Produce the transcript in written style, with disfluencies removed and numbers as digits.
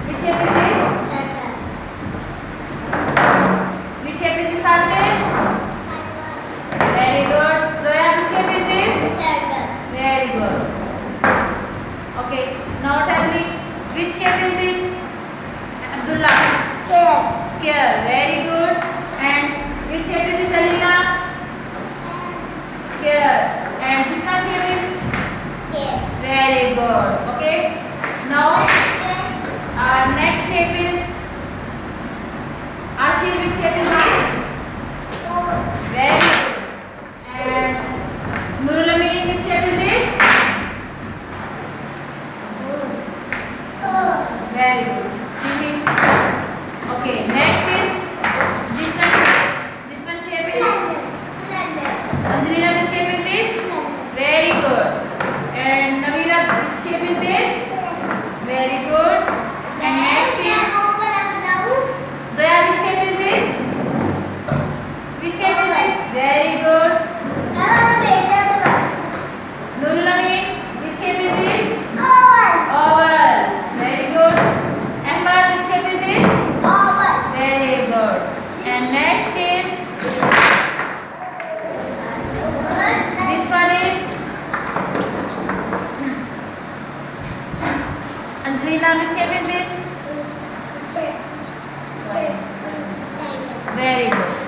Which shape is this? Circle. Which shape is this, Ashil? Very good. Zoya, which shape is this? Circle. Very good. Okay, now tell me, which shape is this? Abdullah. Square. Square. Very good. And which shape is this, Alina? Square. And this one shape is? Square. Very good. Okay. Now our next shape is Ashil. Which shape is this? Very good. And Nurul Amin, which shape is this? Very good. Thinking. Okay. Next is this one. This one shape is Angelina. Which shape is this? Very good. And Navira, which shape is this? Very good. And next is Zoya, which shape is this? Which shape is this? Very good. Nurul Amin, which shape is this? Oval. Very good. Ahmad, which shape is this? Very good. And next is this one is Angelina, which shape is this? Very good.